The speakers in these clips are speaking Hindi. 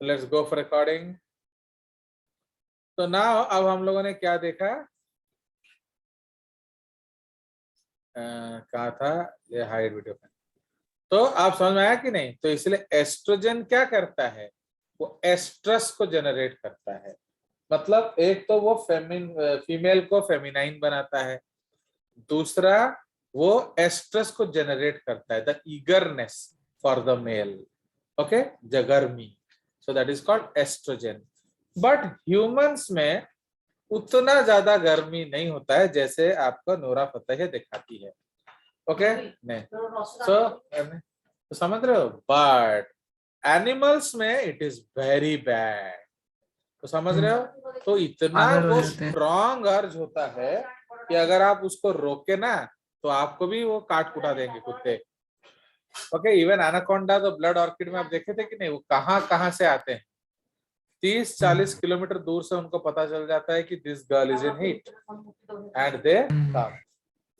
Let's go for recording. तो नाउ अब हम लोगों ने क्या देखा, कहा था ये हाइड वीडियो में, तो आप समझ में आया कि नहीं। तो इसलिए एस्ट्रोजन क्या करता है, वो एस्ट्रस को जनरेट करता है। मतलब एक तो वो फीमेल को फेमिनाइन बनाता है, दूसरा वो एस्ट्रस को जनरेट करता है, the eagerness for the male, okay, जगर्मी, so that is called oestrogen. But humans में उतना ज्यादा गर्मी नहीं होता है जैसे आपको नूरा फतेही दिखाती है, ओके नहीं, तो समझ रहे हो। बट एनिमल्स में इट इज वेरी बैड, तो समझ रहे हो। तो इतना पागल हो वो जाते हैं। स्ट्रॉन्ग अर्ज होता है कि अगर आप उसको रोके ना तो आपको भी वो काट कुटा देंगे कुत्ते, ओके। इवन एनाकोंडा तो ब्लड ऑर्किड में आप देखे थे कि नहीं, वो कहाँ कहाँ से आते हैं, 30-40 किलोमीटर दूर से उनको पता चल जाता है कि this girl is in heat and they come.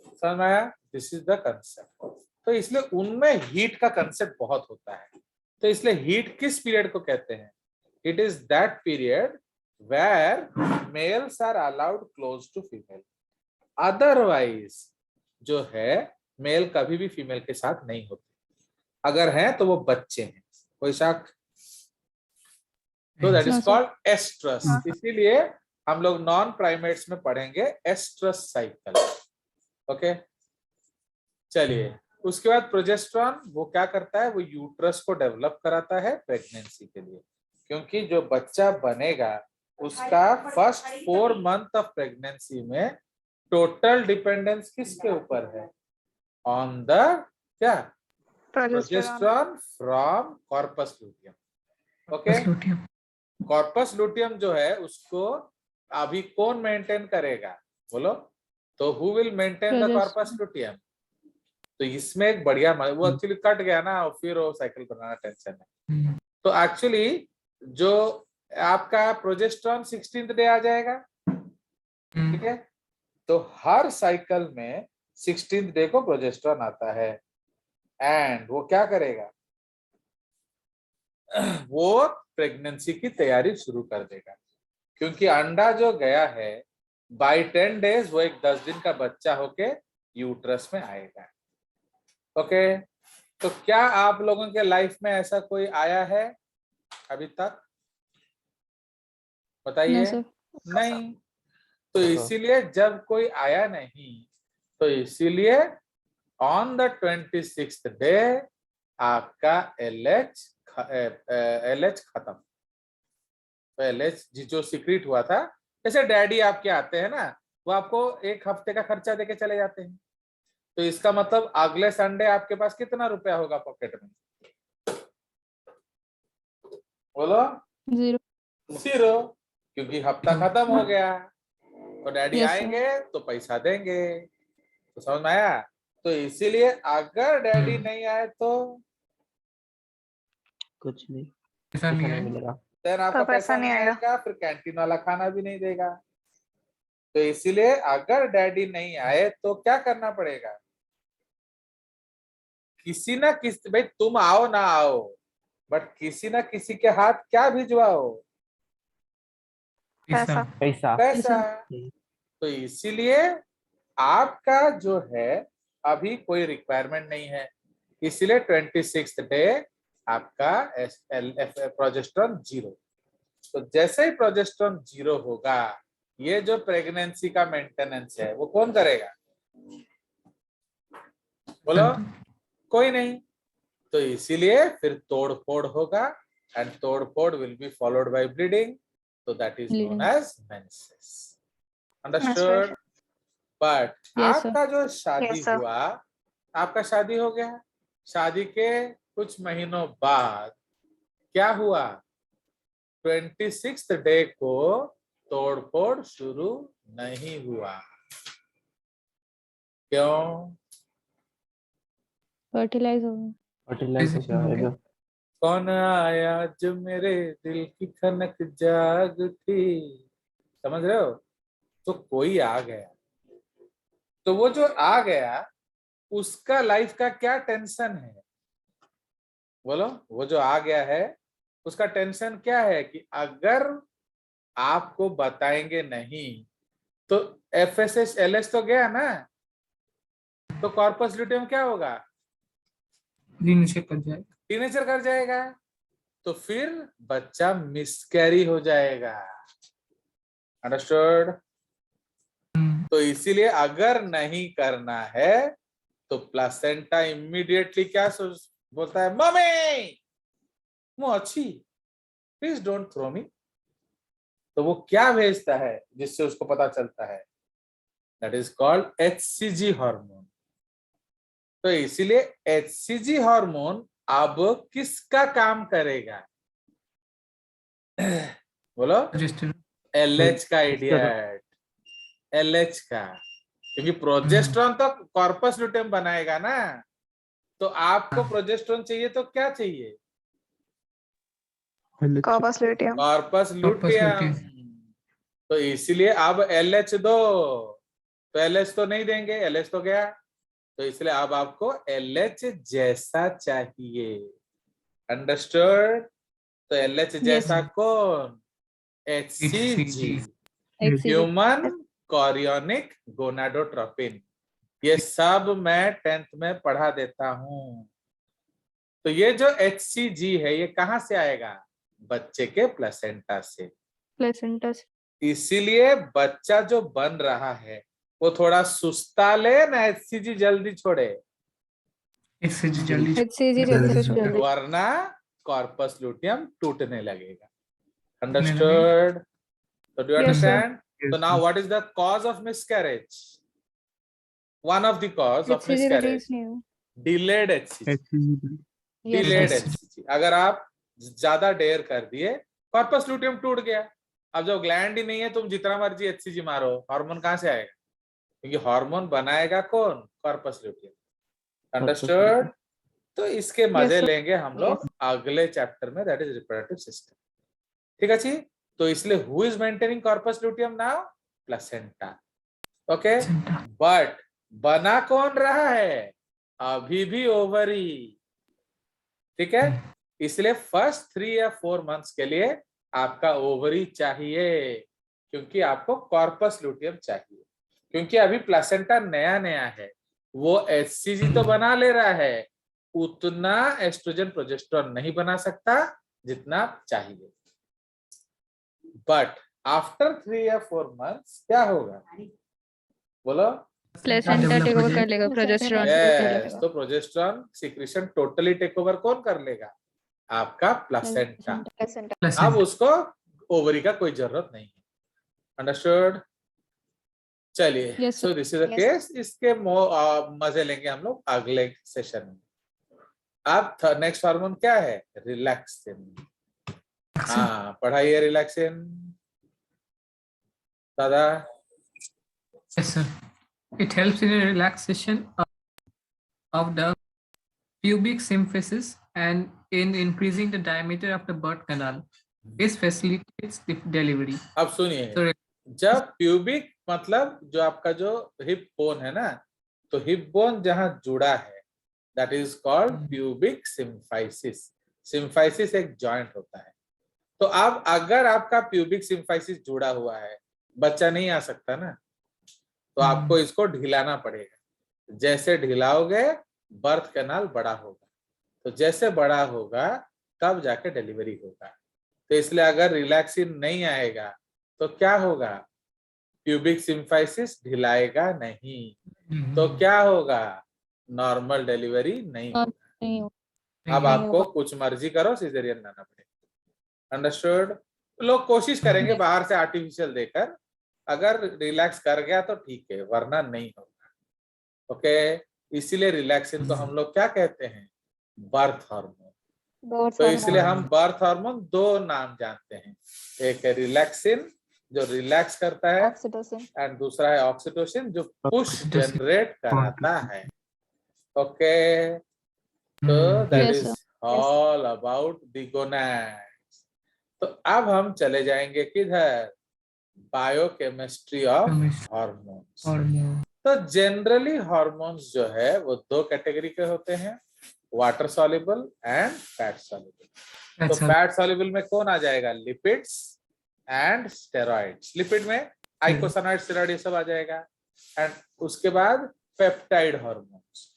समझ में आया, दिस इज द कंसेप्ट। तो इसलिए उनमें हीट का कंसेप्ट बहुत होता है। तो इसलिए हीट किस पीरियड को कहते हैं, it is that period where males are allowed close to female, otherwise जो है मेल कभी भी फीमेल के साथ नहीं होते, अगर हैं तो वो बच्चे हैं। कोई शक, तो दैट इज कॉल्ड एस्ट्रस। इसीलिए हम लोग नॉन प्राइमेट्स में पढ़ेंगे एस्ट्रस साइकिल, ओके। चलिए, उसके बाद प्रोजेस्टेरॉन वो क्या करता है, वो यूट्रस को डेवलप कराता है प्रेगनेंसी के लिए, क्योंकि जो बच्चा बनेगा उसका फर्स्ट 4 मंथ ऑफ प्रेगनेंसी में टोटल डिपेंडेंस किसके ऊपर है, ऑन द क्या, progesterone from corpus luteum, okay. Corpus luteum जो है उसको अभी कौन मेंटेन करेगा, बोलो, तो who will maintain the corpus luteum. तो इसमें एक बढ़िया, वो एक्चुअली कट गया ना, और फिर वो साइकिल बनाना टेंशन है। तो एक्चुअली जो आपका प्रोजेस्टेरॉन 16th डे आ जाएगा, ठीक है। तो हर साइकिल में 16th डे को प्रोजेस्टेरॉन आता है, एंड वो क्या करेगा, वो प्रेगनेंसी की तैयारी शुरू कर देगा, क्योंकि अंडा जो गया है बाय 10 डेज वो एक 10 दिन का बच्चा होके यूट्रस में आएगा, ओके। तो क्या आप लोगों के लाइफ में ऐसा कोई आया है अभी तक, बताइए। नहीं, तो इसीलिए जब कोई आया नहीं, तो इसीलिए ऑन द 26th डे आपका एलएच खत्म। तो एलएच जो सीक्रेट हुआ था, जैसे डैडी आपके आते हैं ना, वो आपको 1 हफ्ते का खर्चा देके चले जाते हैं, तो इसका मतलब अगले संडे आपके पास कितना रुपया होगा पॉकेट में, बोलो। 0। 0, क्योंकि हफ्ता खत्म हो गया। तो डैडी आएंगे तो पैसा देंगे, तो समझ में आया। तो इसीलिए अगर डैडी नहीं आए तो कुछ नहीं, ऐसा पैसा नहीं नहीं है। मिलेगा। फिर आपका पैसा नहीं आएगा, फिर कैंटीन वाला खाना भी नहीं देगा। तो इसीलिए अगर डैडी नहीं आए तो क्या करना पड़ेगा, किसी ना किसी, भाई तुम आओ ना आओ, बट किसी ना किसी के हाथ क्या भिजवाओ, पैसा। पैसा। पैसा। तो इसीलिए आपका जो है अभी कोई रिक्वायरमेंट नहीं है, इसलिए 26th डे आपका प्रोजेस्टेरॉन 0। तो जैसे ही प्रोजेस्टेरॉन 0 होगा, ये जो प्रेगनेंसी का मेंटेनेंस है वो कौन करेगा, बोलो, कोई नहीं। तो इसीलिए फिर तोड़ फोड़ होगा, एंड तोड़ फोड़ will be followed by bleeding, तो that is known as menses, understood. But आपका जो शादी हुआ, आपका शादी हो गया, शादी के कुछ महीनों बाद क्या हुआ, 26th डे को तोड़फोड़ शुरू नहीं हुआ, क्यों, फर्टिलाइज हो गया। फर्टिलाइजेशन हो गया। कौन आया जो मेरे दिल की खनक जाग थी, समझ रहे हो। तो कोई आ गया, तो वो जो आ गया उसका लाइफ का क्या टेंशन है, बोलो। वो जो आ गया है उसका टेंशन क्या है कि अगर आपको बताएंगे नहीं तो एफएसएच एलएच तो गया ना, तो कॉर्पस ल्यूटियम क्या होगा, टीनेजर कर जाएगा, तो फिर बच्चा मिसकैरी हो जाएगा। अंडरस्टूड? तो इसीलिए अगर नहीं करना है तो प्लासेंटा इमीडिएटली क्या बोलता है, मम्मी मु अच्छी, प्लीज डोंट थ्रो मी। तो वो क्या भेजता है जिससे उसको पता चलता है, that is called HCG hormone. तो इसीलिए एचसीजी हार्मोन अब किसका काम करेगा, बोलो, एलएच का, इडियट, एलएच का, क्योंकि प्रोजेस्टेरॉन तो कॉर्पस ल्यूटियम बनाएगा ना, तो आपको प्रोजेस्टेरॉन चाहिए तो क्या चाहिए, कॉर्पस ल्यूटियम। Corpus luteum. तो इसीलिए अब एलएच दो, तो एलएच तो नहीं देंगे, एलएच तो गया, तो इसलिए अब आपको एलएच जैसा चाहिए। अंडरस्टूड? तो एलएच जैसा कौन, एचसीजी, ह्यूमन कोरियोनिक गोनाडोट्रोपिन। ये सब मैं 10th में पढ़ा देता हूं। तो ये जो एचसीजी है ये कहां से आएगा, बच्चे के प्लेसेंटा से। प्लेसेंटा से। इसीलिए बच्चा जो बन रहा है वो थोड़ा सुस्ता ले ना, एचसीजी जल्दी छोड़े, जल्दी। वरना कॉर्पस ल्यूटियम टूटने लगेगा। Understood? So do you Yes, sir. understand? So now what is the cause of miscarriage? One of the cause of HCG miscarriage, release नहीं हुआ। delayed HCG, Yes, delayed sir. HCG। अगर आप ज्यादा देर कर दिए, कॉर्पस ल्यूटियम टूट गया, अब जब ग्लैंड ही नहीं है तुम जितना मर्जी एचसीजी मारो, हार्मोन कहां से आएगा, क्योंकि हार्मोन बनाएगा कौन, कॉर्पस ल्यूटियम। अंडरस्टूड? तो इसके मजे sir. लेंगे हम लोग अगले चैप्टर में, दैट इज रिप्रोडक्टिव सिस्टम। ठीक है जी? तो इसलिए who is maintaining corpus luteum now, placenta. Okay, but बना कौन रहा है, अभी भी ओवरी। ठीक है? इसलिए फर्स्ट 3 या 4 मंथ्स के लिए आपका ओवरी चाहिए, क्योंकि आपको कॉर्पस ल्यूटियम चाहिए, क्योंकि अभी प्लेसेंटा नया नया है, वो एचसीजी तो बना ले रहा है, उतना एस्ट्रोजन प्रोजेस्टेरॉन नहीं बना सकता जितना चाहिए। बट आफ्टर 3 या 4 मंथ्स क्या होगा, बोलो, प्लेसेंटा टेक ओवर कर लेगा प्रोजेस्टेरॉन। यस, तो progesterone secretion totally take over कौन कर लेगा, आपका प्लेसेंटा। अब उसको ओवरी का कोई जरूरत नहीं है। अंडरस्टूड? चलिए, Yes, sir. So this is the case. इसके मजे लेंगे हम लोग अगले सेशन में। अब नेक्स्ट हार्मोन क्या है, रिलैक्सिन। हाँ, पढ़ाइए रिलैक्सिन दादा। Yes, sir. It helps in a relaxation of the pubic symphysis and in increasing the diameter of the birth canal. This facilitates the delivery. अब सुनिए, So, जब प्यूबिक मतलब जो आपका जो हिप बोन है ना, तो हिप बोन जहां जुड़ा है that is called pubic symphysis. Symphysis एक जॉइंट होता है। तो अब अगर आपका प्यूबिक सिम्फाइसिस जुड़ा हुआ है, बच्चा नहीं आ सकता ना, तो आपको इसको ढिलाना पड़ेगा। जैसे ढिलाओगे बर्थ कैनाल बड़ा होगा, तो जैसे बड़ा होगा तब जाके डिलीवरी होगा। तो इसलिए अगर रिलैक्सिन नहीं आएगा तो क्या होगा, प्यूबिक सिम्फाइसिस ढिलाएगा नहीं, तो क्या होगा, नॉर्मल डिलीवरी नहीं होगा। अब आपको कुछ मर्जी करो, सिजेरियन लाना पड़ेगा। अंडरस्टूड? लोग कोशिश करेंगे बाहर से आर्टिफिशियल देकर, अगर रिलैक्स कर गया तो ठीक है, वरना नहीं होगा। ओके, इसीलिए रिलैक्सिन को हम लोग क्या कहते हैं, बर्थ हार्मोन। तो इसलिए हम बर्थ हार्मोन 2 नाम जानते हैं, एक है रिलैक्सिन जो रिलैक्स करता है, एंड दूसरा है ऑक्सीटोसिन जो पुश जनरेट कराता है। ओके, तो that is all about the gonads. तो अब हम चले जाएंगे किधर, बायोकेमिस्ट्री ऑफ हार्मोन्स। तो जनरली हार्मोन्स जो है वो 2 कैटेगरी के होते हैं, water soluble and fat soluble. तो That's all. फैट सॉल्युबल में कौन आ जाएगा? Lipids and steroids. लिपिड में आइकोसानोइड, स्टेरॉइड ये सब आ जाएगा। एंड उसके बाद पेप्टाइड हार्मोन्स।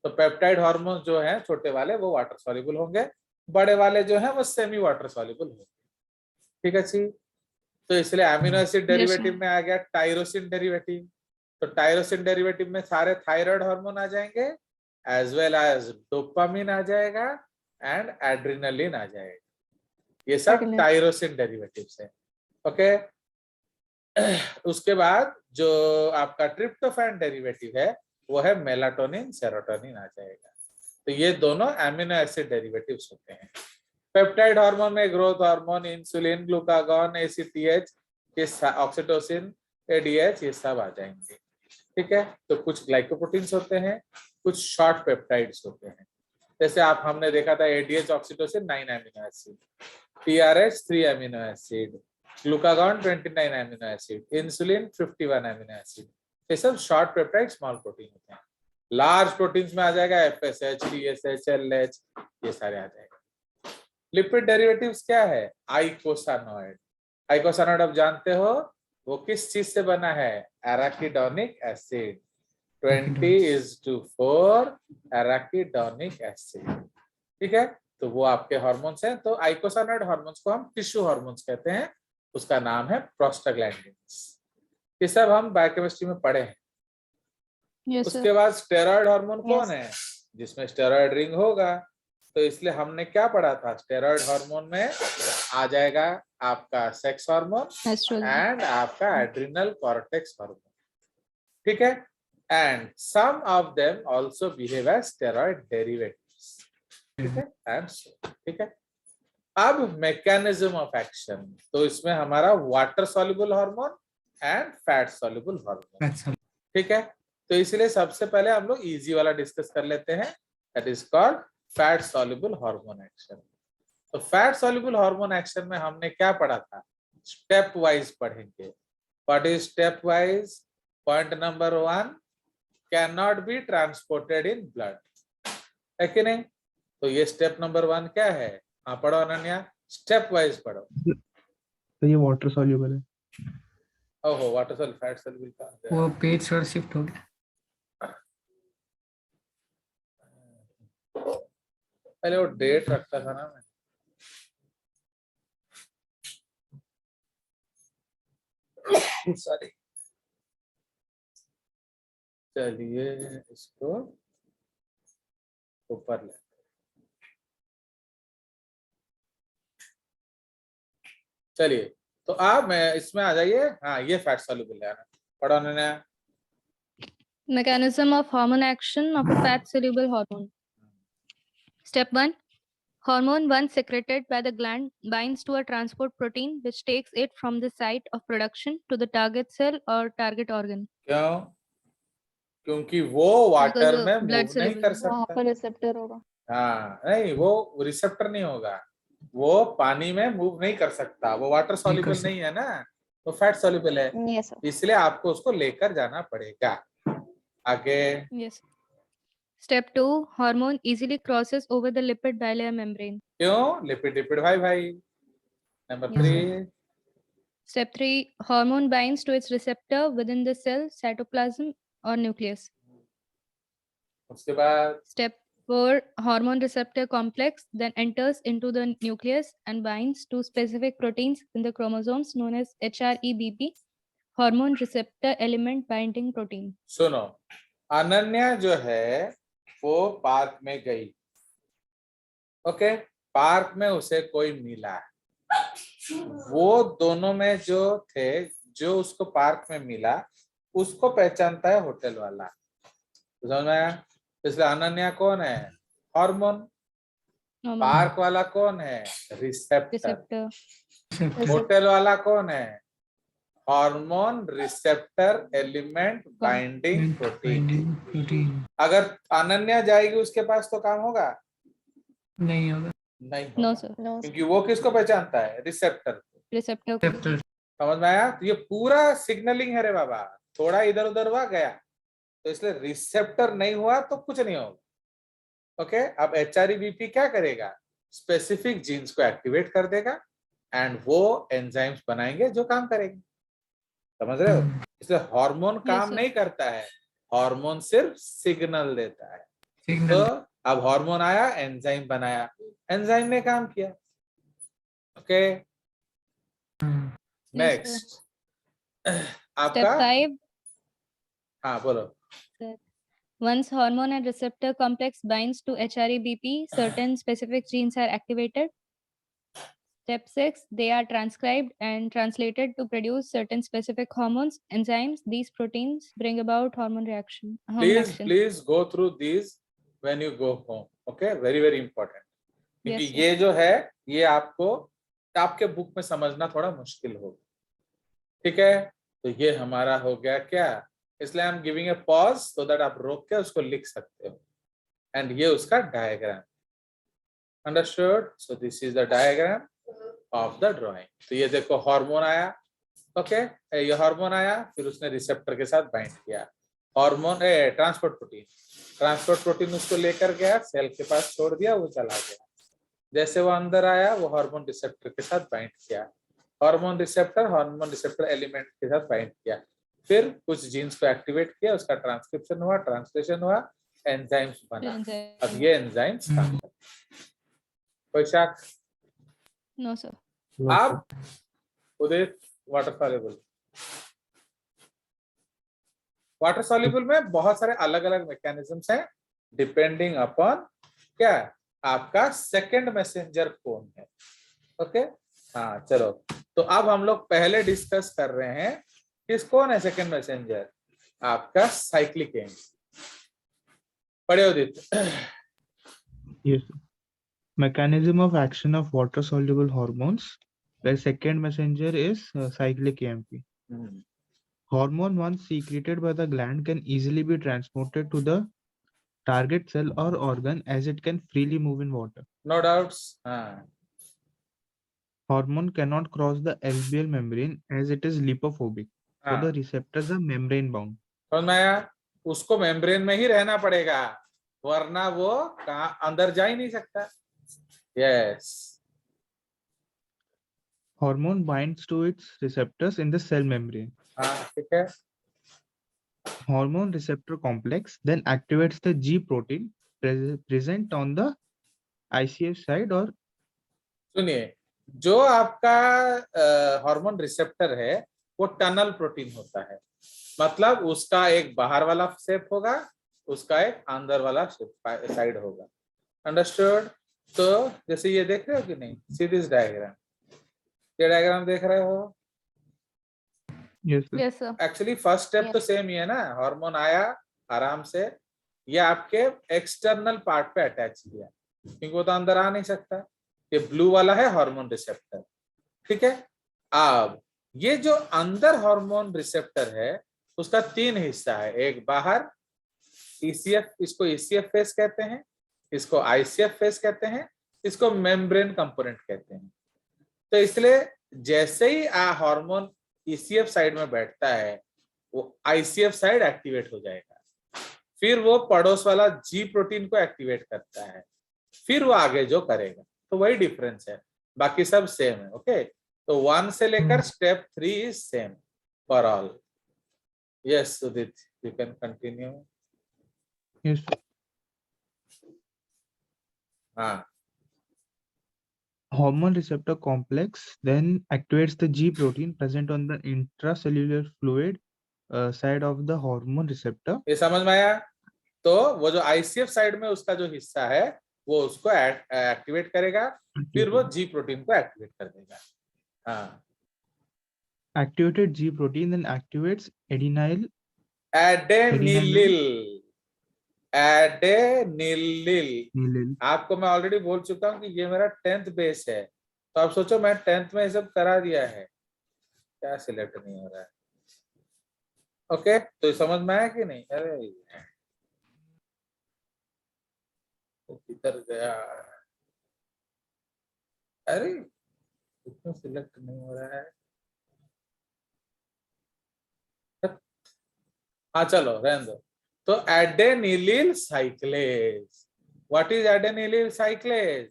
तो पेप्टाइड हार्मोन्स जो हैं छोटे वाले वो वाटर सॉल्युबल होंगे, बड़े वाले जो हैं वो सेमी वाटर सॉल्युबल होंगे। ठीक है जी। तो इसलिए अमीनो एसिड डेरिवेटिव में आ गया टायरोसिन डेरिवेटिव। तो टायरोसिन डेरिवेटिव में सारे थायराइड हार्मोन आ जाएंगे, एज वेल एज डोपामिन आ जाएगा एंड एड्रिनलिन आ जाएगा। ये सब Adrenaline. टायरोसिन डेरिवेटिव्स है। ओके। उसके बाद जो आपका ट्रिप्टोफैन डेरिवेटिव है वो है मेलाटोनिन, सेरोटोनिन आ जाएगा। तो ये दोनों अमीनो एसिड डेरिवेटिव्स होते हैं। पेप्टाइड हार्मोन में growth hormone, insulin, glucagon, ACTH, oxytocin, ADH ये सब आ जाएंगे। ठीक है। तो कुछ ग्लाइकोप्रोटीन्स होते हैं, कुछ शॉर्ट पेप्टाइड्स होते हैं। जैसे आप हमने देखा था ADH oxytocin 9 amino acid, TRH 3 amino acid, glucagon 29 amino acid, insulin 51 amino acid. ये सब शॉर्ट पेप्टाइड स्मॉल प्रोटीन होते हैं। लार्ज प्रोटीन्स में आ जाएगा एफएसएच, टीएसएच, एलएच ये सारे आ जाएंगे। लिपिड डेरिवेटिव्स क्या है? आइकोसानोइड। आइकोसानोइड आप जानते हो वो किस चीज से बना है? Arachidonic acid. 20:4 arachidonic acid. ठीक है। तो वो आपके हार्मोन्स हैं। तो आइकोसानोइड हार्मोन्स को हम टिश्यू हार्मोन्स कहते हैं, उसका नाम है प्रोस्टाग्लैंडिन्स। ये सब हम बायोकेमिस्ट्री में पढ़े हैं। Yes, उसके sir. बाद स्टेरॉइड हार्मोन कौन Yes. है? जिसमें स्टेरॉइड रिंग होगा। तो इसलिए हमने क्या पढ़ा था? स्टेरॉइड हार्मोन में आ जाएगा आपका सेक्स हार्मोन Estrogen. एंड आपका एड्रिनल कॉर्टेक्स हार्मोन। ठीक है। And some of them also behave as steroid derivatives. ठीक है। एंड ठीक है। अब मैकेनिज्म ऑफ एक्शन, तो इसमें हमारा water soluble hormone and fat soluble hormone. That's all. ठीक है। तो इसलिए सबसे पहले हम लोग इजी वाला डिस्कस कर लेते हैं, that is called fat soluble hormone action. तो फैट सॉल्युबल हार्मोन एक्शन में हमने क्या पढ़ा था? स्टेप वाइज पढ़ेंगे। What is step wise? Point number 1, can not be transported in blood, है कि नहीं? तो ये स्टेप नंबर 1 क्या है? हाँ पढ़ो अनन्या, स्टेप वाइज पढ़ो। तो ये वाटर सॉल्युबल है। ओहो, वाटर सॉल्युबल, फैट सॉल्युबल का वो पेज थोड़ा शिफ्ट हो गया। पहले वो डेट रखता था ना मैं। सॉरी। चलिए इसको ऊपर ले। चलिए तो आप मैं इसमें आ जाइए। हाँ ये फैट सॉल्युबल है, पढ़ो उन्होंने। Mechanism of hormone action of a fat-soluble hormone. Step 1. Hormone once secreted by the gland binds to a transport protein which takes it from the site of production to the target cell or target organ. क्यों? क्योंकि वो वाटर Because में blood मूव नहीं soluble कर है। वहाँ सकता। पर रिसेप्टर होगा। हाँ नहीं, वो रिसेप्टर नहीं होगा, वो पानी में मूव नहीं कर सकता, वो वाटर सॉल्युबल नहीं है ना, वो फैट सॉल्युबल है। Yes, sir. इसलिए आपको उसको लेकर जाना पड़ेगा आगे। Yes. Step 2. Hormone easily crosses over the lipid bilayer membrane. क्यों? लिपिड लिपिड भाई भाई। Number Yes, 3। Step 3. Hormone binds to its receptor within the cell, cytoplasm or nucleus. उसके बाद Step 4. Hormone receptor complex then enters into the nucleus and binds to specific proteins in the chromosomes known as HREBP, hormone receptor element binding protein. सुनो, अनन्या जो है वो पार्क में गई। ओके, पार्क में उसे कोई मिला। वो दोनों में जो थे, जो उसको पार्क में मिला उसको पहचानता है होटल वाला। समझ में आया? इसलिए अनन्या कौन है? हार्मोन। पार्क वाला कौन है? रिसेप्टर। Receptor. होटल वाला कौन है? Hormone receptor element binding protein. अगर अनन्या जाएगी उसके पास तो काम होगा? नहीं होगा। नहीं No, होगा। sir. No. क्योंकि वो किसको पहचानता है? रिसेप्टर। Receptor. Receptor. समझ में आया? तो ये पूरा सिग्नलिंग है रे बाबा, थोड़ा इधर उधर हुआ गया, तो इसलिए रिसेप्टर नहीं हुआ तो कुछ नहीं होगा। ओके अब HREBP क्या करेगा, स्पेसिफिक जीन्स को एक्टिवेट कर देगा एंड वो एंजाइम्स बनाएंगे जो काम करेंगे, समझ रहे हो। इसलिए हार्मोन काम sir. नहीं करता है, हार्मोन सिर्फ सिग्नल देता है। तो Signal. अब हार्मोन आया, एंजाइम बनाया, एंजाइम ने काम किया। Okay Hmm. Yes, sir. Next Step आपका 5. हाँ बोलो। Sir. Once hormone and receptor complex binds to HREBP, certain specific genes are activated. Step 6. They are transcribed and translated to produce certain specific hormones, enzymes. These proteins bring about hormone action. Please go through this when you go home, okay, very very important, क्योंकि Yes, sir. ये जो है ये आपको आपके बुक में समझना थोड़ा मुश्किल होगा, ठीक है। तो ये हमारा हो गया क्या, इसलिए I am giving a pause so that आप रोक के उसको लिख सकते हो, एंड ये उसका diagram, understood. So this is the diagram of the drawing. तो ये देखो हार्मोन आया, ओके ये हार्मोन आया, फिर उसने रिसेप्टर के साथ बाइंड किया, हार्मोन ट्रांसपोर्ट प्रोटीन उसको लेकर गया, सेल के पास छोड़ दिया, वो चला गया। जैसे वो अंदर आया, वो हार्मोन रिसेप्टर के साथ बाइंड किया, हार्मोन रिसेप्टर एलिमेंट के साथ बाइंड किया, फिर कुछ जीन्स को एक्टिवेट किया, उसका ट्रांसक्रिप्शन हुआ, ट्रांसलेशन हुआ, एंजाइम्स बना। अब ये एंजाइम्स काम करते हैं। कोई शक? No, sir. No, sir. आप उदित वाटर सॉल्युबल में बहुत सारे अलग अलग मैकेनिज्म्स हैं डिपेंडिंग अपॉन क्या आपका सेकंड मैसेंजर कौन है, ओके। हाँ चलो, तो अब हम लोग पहले डिस्कस कर रहे हैं किस कौन है सेकंड मैसेंजर, आपका साइक्लिक एंड। पढ़े उदित। Yes, sir. Mechanism of action of water-soluble hormones. The second messenger is cyclic AMP. Hormone once secreted by the gland can easily be transported to the target cell or organ as it can freely move in water. No doubts. हाँ Hormone cannot cross the alveolar membrane as it is lipophobic. So हाँ the receptors are membrane bound. समझ में आया, उसको मेम्ब्रेन में ही रहना पड़ेगा, वरना वो कहाँ अंदर जा ही नहीं सकता। Yes Hormone binds to its receptors in the cell membrane. हाँ ठीक है। Hormone receptor complex then activates the G protein present on the ICF side or सुनिए, जो आपका हार्मोन रिसेप्टर है वो टनल प्रोटीन होता है, मतलब उसका एक बाहर वाला शेप होगा, उसका एक अंदर वाला साइड होगा, अंडरस्टूड। तो जैसे ये देख रहे हो कि नहीं, सी दिस डायग्राम, ये डायग्राम देख रहे हो। yes, sir. Yes, sir. Actually first step Yes. तो सेम ही है ना, हार्मोन आया आराम से, ये आपके एक्सटर्नल पार्ट पे अटैच किया, क्योंकि वो तो अंदर आ नहीं सकता। ये ब्लू वाला है हार्मोन रिसेप्टर, ठीक है। अब ये जो अंदर हार्मोन रिसेप्टर है उसका तीन हिस्सा है, एक बाहर ECF, इसको ECF फेस कहते हैं, इसको ICF फेस कहते हैं, इसको मेम्ब्रेन कंपोनेंट कहते हैं। तो इसलिए जैसे ही हार्मोन ECF साइड में बैठता है वो ICF साइड एक्टिवेट हो जाएगा, फिर वो पड़ोस वाला G प्रोटीन को एक्टिवेट करता है, फिर वो आगे जो करेगा। तो वही डिफरेंस है, बाकी सब सेम है, ओके। तो 1 से लेकर step 3 is same for all. Yes Sudit, you can continue. Yes, sir. हाँ Hormone receptor complex then activates the G protein present on the intracellular fluid side of the hormone receptor. ये समझ में आया। तो वो जो ICF साइड में उसका जो हिस्सा है वो उसको एक्टिवेट करेगा, फिर वो G प्रोटीन को एक्टिवेट कर देगा। हाँ Activated G protein then activates adenyl. एडेनिलिल, एडेनिलिल। Adenyl. आपको मैं ऑलरेडी बोल चुका हूँ कि ये मेरा 10th बेस है, तो आप सोचो मैं 10th में ये सब करा दिया है, क्या सिलेक्ट नहीं हो रहा है। ओके तो समझ में आया कि नहीं? अरे किधर गया, अरे क्यों सिलेक्ट नहीं हो रहा है। हाँ चलो रहने दो। तो एडेनिलिल साइक्लेज, व्हाट इज एडेनिलिल साइक्लेज?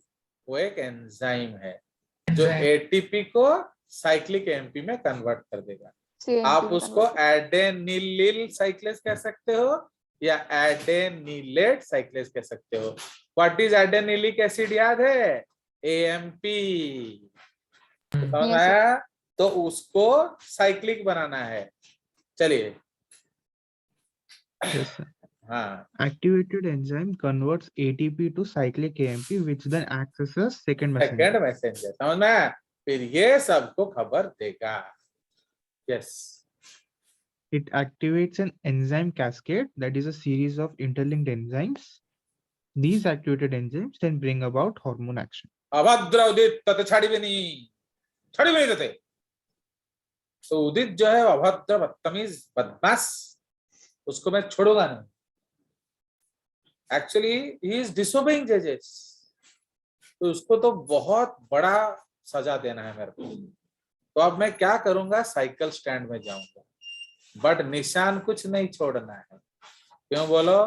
वो एक एंजाइम है जो Enzyme. एटीपी को साइक्लिक एएमपी में कन्वर्ट कर देगा। CAMP आप में उसको convert एडेनिलिल साइक्लेज कह सकते हो या एडेनिलेट साइक्लेज कह सकते हो। व्हाट इज एडेनिलिक एसिड याद है? एएमपी। समझ Yes, sir. आया? तो उसको साइक्लिक बनाना है। चलिए। Yes, sir. हाँ, Activated enzyme converts ATP to cyclic AMP, which then acts as a second messenger. Second messenger. समझ में आया? फिर ये सबको खबर देगा। Yes. It activates an enzyme cascade, that is a series of interlinked enzymes. These activated enzymes then bring about hormone action. अभद्र उदित तते छाड़ी भी नहीं देते। तो उदित जो है अभद्र बदतमीज बदमाश, उसको मैं छोड़ूंगा नहीं। एक्चुअली ही इज डिसोबेइंग जजेस, तो उसको तो बहुत बड़ा सजा देना है मेरे को। तो अब मैं क्या करूंगा, साइकिल स्टैंड में जाऊंगा, बट निशान कुछ नहीं छोड़ना है। क्यों बोलो?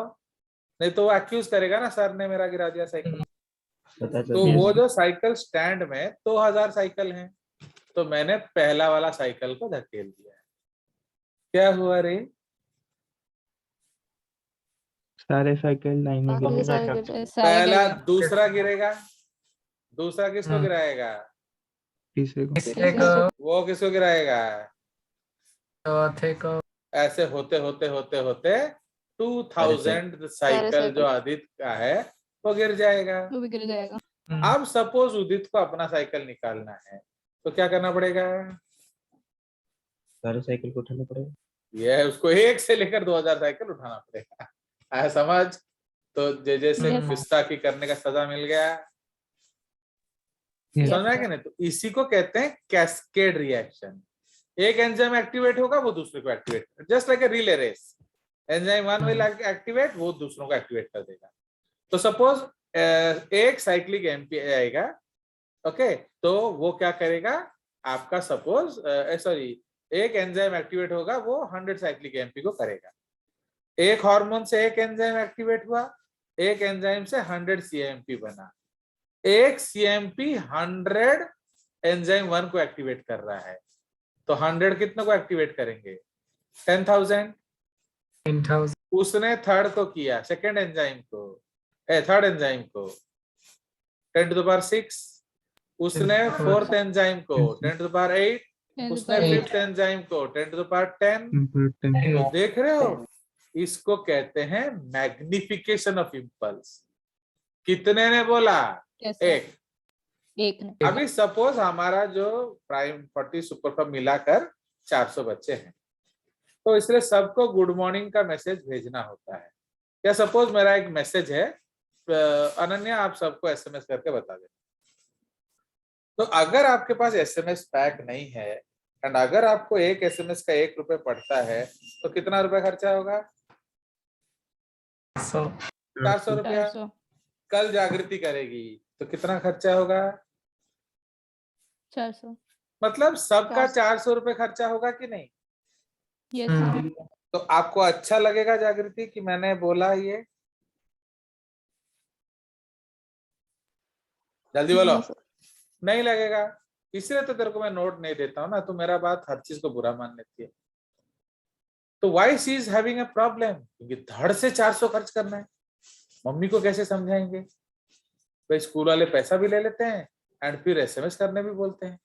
नहीं तो वो एक्यूज करेगा ना, सर ने मेरा गिरा दिया साइकिल। तो वो जो साइकिल स्टैंड में 2000 साइकिल हैं, तो मैंने पहला वाला साइकिल को धकेल दिया है। क्या हुआ रे? सारे साइकिल लाइन में बाकी गिरे। सारे गिर गए, सारे गिर पहला गए। दूसरा गिरेगा, दूसरा किसको हम्म। गिराएगा? तीसरे को। तीसरे को, वो किसको गिराएगा? चौथे को, ऐसे होते होते होते होते 2000 साइकिल साइकिल। जो आदित्य का है वो गिर जाएगा। वो भी गिर जाएगा। अब सपोज उदित को अपना साइकिल निकालना है, तो क्या करना पड़ेगा? सारे साइकिल को उठाना पड़ेगा। ये उसको 1 से लेकर 2000 साइकिल उठाना पड़ेगा। आया समझ? तो जैसे Yes. गुस्ताखी करने का सजा मिल गया। Yes. समझ में? नहीं तो इसी को कहते हैं कैस्केड रिएक्शन। एक एंजाइम एक्टिवेट होगा, वो दूसरे को activate, just like a relay race. Enzyme 1 will activate, वो दूसरों को एक्टिवेट कर देगा। तो सपोज एक साइक्लिक एमपी आएगा, ओके, तो वो क्या करेगा आपका, सपोज सॉरी, एक एंजाइम एक्टिवेट होगा, वो 100 साइक्लिक एमपी को करेगा। एक हार्मोन से एक एंजाइम एक्टिवेट हुआ, एक एंजाइम से 100 सीएमपी बना। एक सीएमपी 100 एंजाइम 1 को एक्टिवेट कर रहा है, तो 100 कितने को एक्टिवेट करेंगे? 10,000। 10,000। उसने थर्ड को किया, सेकेंड एंजाइम को, थर्ड एंजाइम को 10 to the power 6। उसने फोर्थ एंजाइम को 10 to the power 8। उसने फिफ्थ एंजाइम को 10 to the power 10। तो देख रहे हो, इसको कहते हैं मैग्निफिकेशन ऑफ इंपल्स। कितने ने बोला? एक ने। अभी सपोज हमारा जो प्राइम 40 सुपर फॉर्म मिलाकर 400 बच्चे हैं, तो इसलिए सबको गुड मॉर्निंग का मैसेज भेजना होता है। या सपोज मेरा एक मैसेज है, अनन्या आप सबको एसएमएस करके बता देना। तो अगर आपके पास एसएमएस पैक नहीं है, एंड अगर आपको एक एसएमएस का 1 रुपए पड़ता है, तो कितना रुपए खर्चा होगा? 400 रुपया। कल जागृति करेगी तो कितना खर्चा होगा? 400। मतलब सबका 400 रुपए खर्चा होगा कि नहीं? यस। तो आपको अच्छा लगेगा जागृति कि मैंने बोला ये? जल्दी बोलो। नहीं लगेगा। इसलिए तो तेरे को मैं नोट नहीं देता हूं ना, तो मेरा बात हर चीज को बुरा मान लेती है। तो why she is having a problem, क्योंकि धड़ से 400 खर्च करना है। मम्मी को कैसे समझाएंगे? भाई स्कूल वाले पैसा भी ले लेते हैं एंड फिर एसएमएस करने भी बोलते हैं,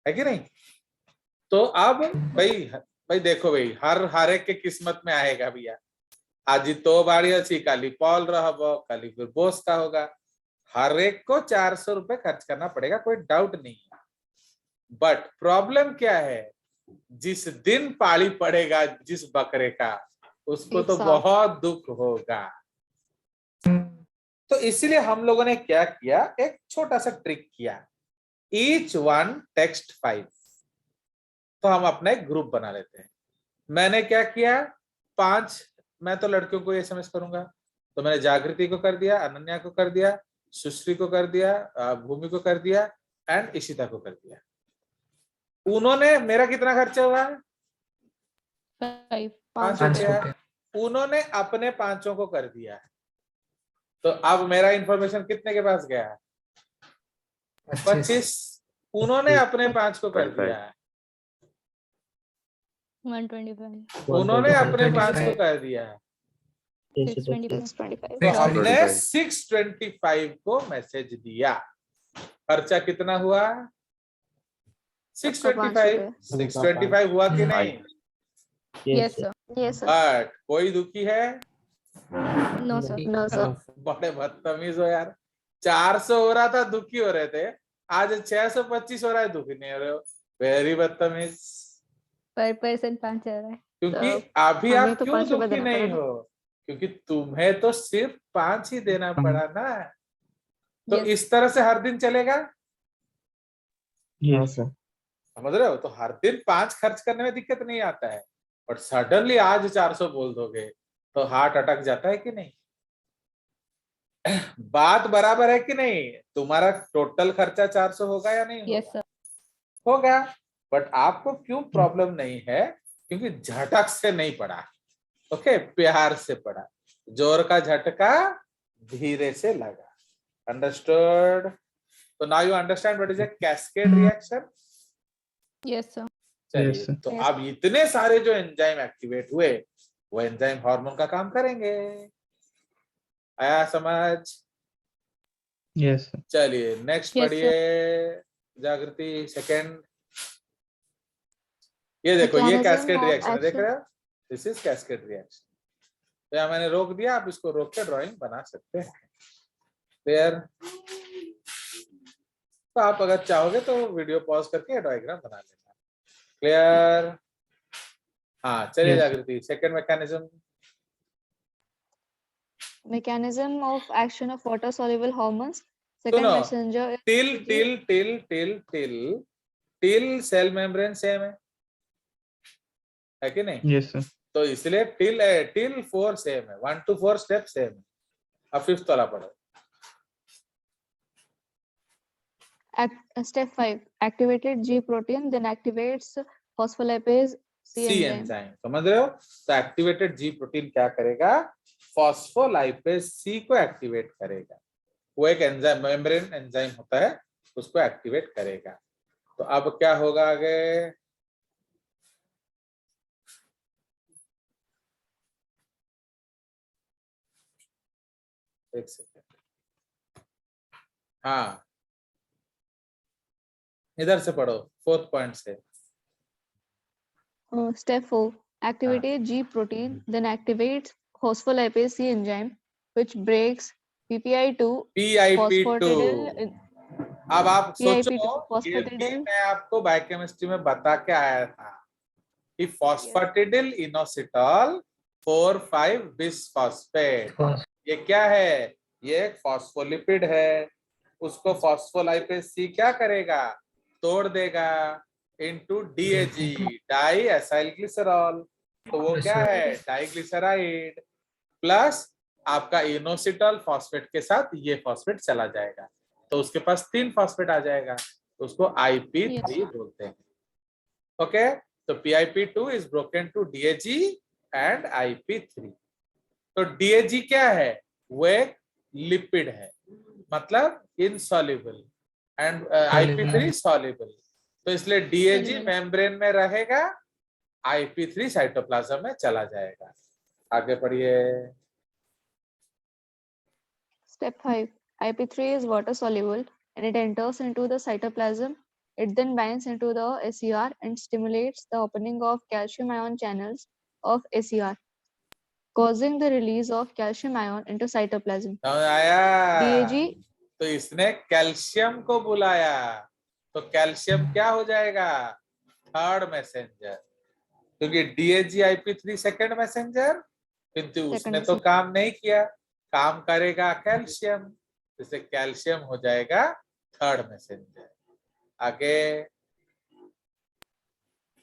है कि नहीं? तो अब भाई देखो भाई, हर एक के किस्मत में आएगा भैया। आज तो बाड़ी अच्छी, काली पॉल रहबो, काली फिर बोस का होगा। हर एक को 400 रुपए खर्च करना पड़ेगा, कोई डाउट नहीं है। बट प्रॉब्लम क्या है, जिस दिन पाली पड़ेगा जिस बकरे का, उसको तो बहुत दुख होगा। तो इसीलिए हम लोगों ने क्या किया, एक छोटा सा ट्रिक किया, ईच वन टेक्स्ट 5। तो हम अपना एक ग्रुप बना लेते हैं। मैंने क्या किया, 5 मैं तो लड़कियों को एसएमएस करूंगा, तो मैंने जागृति को कर दिया, अनन्या को कर दिया, सुश्री को कर दिया, भूमि को कर दिया एंड इशिता को कर दिया। उन्होंने, मेरा कितना खर्चा हुआ? 5 रुपया। उन्होंने अपने 5 को कर दिया। तो अब मेरा इंफॉर्मेशन कितने के पास गया है? 25। उन्होंने अपने 5 को कर दिया है, 125, उन्होंने अपने 5 को 125। कर दिया है। 625, तो हमने 625 को मैसेज दिया। खर्चा कितना हुआ? 625। 625 हुआ कि नहीं? yes sir, बट कोई दुखी है? no sir, बड़े बदतमीज हो यार। 400 हो रहा था, दुखी हो रहे थे। आज 625 हो रहा है, दुखी नहीं हो रहे हो। वेरी बदतमीज। per person 5 आ रहा है। क्योंकि अभी आप क्यों दुखी नहीं हो? क्योंकि तुम्हें तो सिर्फ 5 ही देना पड़ा ना। तो Yes. इस तरह से हर दिन चलेगा, Yes, sir. समझ रहे हो? तो हर दिन 5 खर्च करने में दिक्कत नहीं आता है, बट सडनली आज 400 बोल दोगे तो हार्ट अटक जाता है कि नहीं? बात बराबर है कि नहीं? तुम्हारा टोटल खर्चा 400 होगा या नहीं Yes होगा? sir, होगा। बट आपको क्यों प्रॉब्लम नहीं है? क्योंकि झटक से नहीं पड़ा, ओके, प्यार से पड़ा। जोर का झटका धीरे से लगा। अंडरस्टूड? तो now you understand what is a cascade reaction? yes sir, चलिए, Yes, sir. तो अब इतने सारे जो एंजाइम एक्टिवेट हुए वो एंजाइम हार्मोन का काम करेंगे। आया समझ? Yes, sir. चलिए नेक्स्ट Yes, पढ़िए जागृति। सेकंड, ये देखो, ये Mechanism कैस्केड of रिएक्शन है, देख action. रहे हो? This is cascade reaction. तो यहाँ मैंने रोक दिया, आप इसको रोक के ड्राइंग बना सकते हैं। क्लियर? तो आप अगर चाहोगे तो वीडियो पॉज करके डायग्राम बना लेना। क्लियर? हाँ चलिए Yes. जागृति, second mechanism. Mechanism of action of water soluble hormones. Second सुनो, messenger is till ATG. Till till till till till cell membrane same है कि नहीं? Yes, sir. तो इसलिए टिल टिल 4 सेम है, 1 to 4 स्टेप सेम है। अब 5th वाला पढ़ो। Step 5. Activated G protein then activates phospholipase C सी enzyme. एंजाइम, समझ रहे हो? तो एक्टिवेटेड जी प्रोटीन क्या करेगा? फॉस्फोलाइपेज सी को एक्टिवेट करेगा। वो एक एंजाइम, मेम्ब्रेन एंजाइम होता है, उसको एक्टिवेट करेगा। तो अब क्या होगा आगे? एक सेकेंड, हाँ इधर से पढ़ो, 4th पॉइंट से। Step 4. Activated G protein then activates phospholipase C enzyme which breaks PPI2 PIP2। phosphatidyl. अब आप PIP2 सोचो, ये भी phosphatidyl. मैं आपको बायोकेमिस्ट्री में बता के आया था कि फॉस्फेटिडिल इनोसिटॉल 4,5 बिसफॉस्फेट, ये क्या है? ये एक फॉस्फोलिपिड है। उसको फॉस्फोलाइपेज सी क्या करेगा? तोड़ देगा into DAG, diacylglycerol. तो वो क्या है? डाइग्लिसराइड प्लस आपका इनोसिटॉल फॉस्फेट के साथ ये फॉस्फेट चला जाएगा, तो उसके पास 3 फॉस्फेट आ जाएगा, तो उसको IP3 बोलते हैं। ओके, तो PIP2 is broken to DAG and IP3। तो DAG क्या है? वो एक लिपिड है, मतलब इनसॉल्युबल, एंड IP3 सॉल्युबल। तो इसलिए DAG मेम्ब्रेन में रहेगा, IP3 साइटोप्लाज्म में चला जाएगा। आगे पढ़िए। Step 5. IP3 is water soluble and it enters into the cytoplasm. It then binds into the SCR and stimulates the opening of calcium ion channels of SCR, causing the release of calcium ion into cytoplasm. समझ आया? DAG. तो इसने कैल्शियम को बुलाया, तो कैल्शियम क्या हो जाएगा? थर्ड मैसेंजर, क्योंकि DAG IP3 सेकंड मैसेंजर, किंतु उसने तो काम नहीं किया, काम करेगा कैल्शियम, जैसे कैल्शियम हो जाएगा थर्ड मैसेंजर। आगे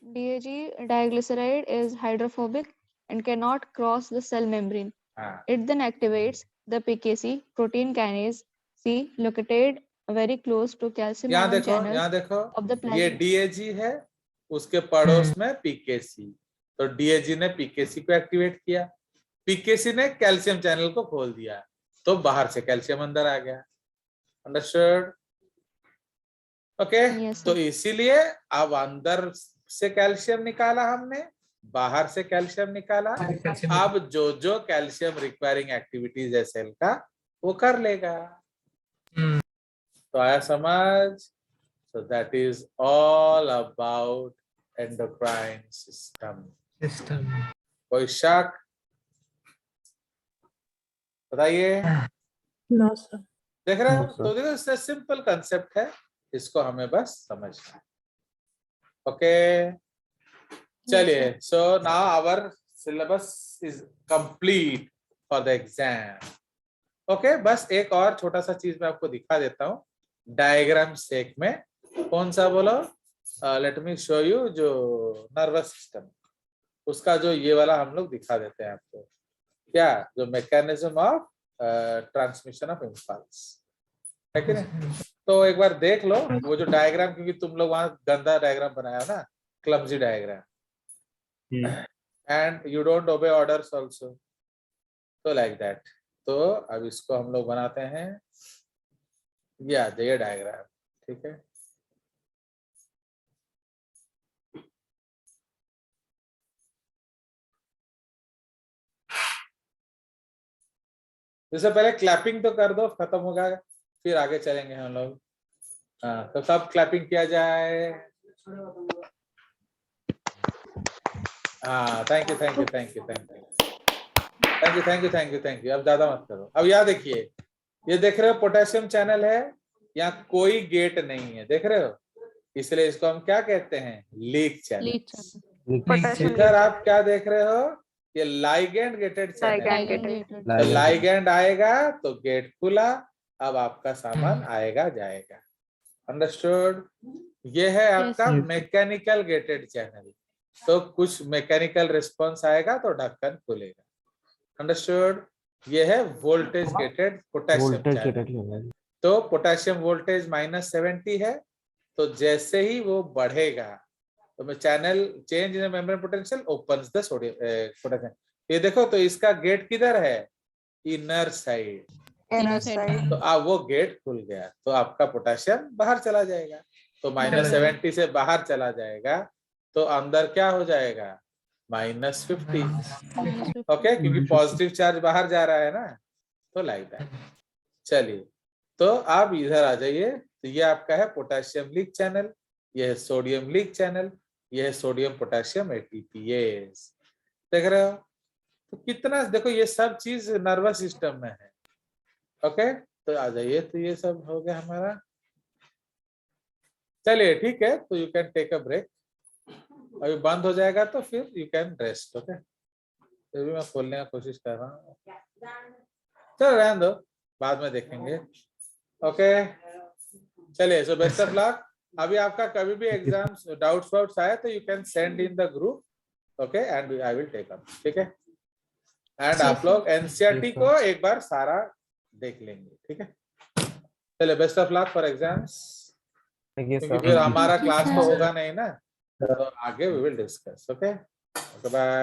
DAG diglyceride is hydrophobic and cannot cross the cell membrane. हाँ, It then activates the PKC protein kinase C located very close to calcium यहाँ ion देखो, channels यहाँ देखो, of the ये plasma. DAG है, उसके पड़ोस में PKC। तो DAG ने PKC को एक्टिवेट किया, PKC ने कैल्शियम चैनल को खोल दिया, तो बाहर से कैल्शियम अंदर आ गया। अंडरस्टूड? ओके, Yes, तो sir. इसीलिए अब अंदर से कैल्शियम निकाला हमने, बाहर से कैल्शियम निकाला। अब जो जो कैल्शियम रिक्वायरिंग एक्टिविटीज है सेल का वो कर लेगा। तो आया समझ? सो that is all about endocrine system. कोई शक? बताइए। No, sir. देख रहे हो? No, sir. तो देखो इससे सिंपल कंसेप्ट है, इसको हमें बस समझना है। ओके, चलिए। So now our syllabus is complete for the exam. Okay, बस एक और छोटा सा चीज मैं आपको दिखा देता हूँ डायग्राम सेक में। कौन सा बोलो? Let me show you. जो नर्वस सिस्टम, उसका जो ये वाला हम लोग दिखा देते हैं आपको। क्या? जो mechanism of transmission of impulse है कि नहीं? तो एक बार देख लो वो जो डायग्राम, क्योंकि तुम लोग वहां गंदा डायग्राम बनाया ना, clumsy diagram, and you don't ओबे ऑर्डर्स आल्सो, तो लाइक दैट। तो अब इसको हम लोग बनाते हैं, ये आ जाइए डायग्राम, ठीक है? जैसे पहले क्लैपिंग तो कर दो, खत्म होगा, फिर आगे चलेंगे हम लोग। हाँ, तो सब क्लैपिंग किया जाए। हाँ, thank you thank you thank you thank you thank you thank you thank you thank you. अब ज्यादा मत करो। अब यहाँ देखिए, ये देख रहे हो पोटेशियम चैनल है, यहाँ कोई गेट नहीं है, देख रहे हो? इसलिए इसको हम क्या कहते हैं? Leak channel. Leak channel. Potassium इधर आप क्या देख रहे हो? ये ligand gated channel. ligand Ligand gated. तो लाइगैंड आएगा तो गेट खुला, अब आपका सामान आएगा जाएगा। अंडरस्टूड? ये है आपका Yes. Mechanical gated channel. तो कुछ मैकेनिकल रिस्पॉन्स आएगा तो ढक्कन खुलेगा। अंडरस्टूड? ये है वोल्टेज गेटेड पोटेशियम चैनल। तो पोटेशियम वोल्टेज -70 है, तो जैसे ही वो बढ़ेगा तो मैं channel change in membrane potential opens the sodium potassium. ये देखो, तो इसका गेट किधर है? Inner side. Inner side. side. तो अब वो गेट खुल गया तो आपका पोटेशियम बाहर चला जाएगा। तो -70 से बाहर चला जाएगा तो अंदर क्या हो जाएगा? -50। ओके, क्योंकि पॉजिटिव चार्ज बाहर जा रहा है ना, तो लाइक दैट। चलिए, तो आप इधर आ जाइए। तो ये आपका है पोटेशियम लीक चैनल, ये है सोडियम लीक चैनल, ये है सोडियम पोटेशियम एटीपीएस। देख रहे हो? तो कितना, देखो ये सब चीज नर्वस सिस्टम में है। ओके, तो आ जाइए। तो ये सब हो गया हमारा। चलिए ठीक है, तो you can take a break. अभी बंद हो जाएगा तो फिर यू कैन रेस्ट। ओके, फिर भी मैं खोलने का कोशिश कर रहा हूँ। चलो रहने दो, बाद में देखेंगे। ओके, चलिए। So best of luck. अभी आपका कभी भी एग्जाम्स डाउट्स वाउट्स आए तो you can send in the group. Okay, and I will take up. ठीक है? एंड आप लोग एनसीईआरटी को एक बार सारा देख लेंगे। ठीक है? चलिए, best of luck for exams. क्योंकि फिर हमारा क्लास तो होगा नहीं ना, तो आगे we will discuss. Okay, bye.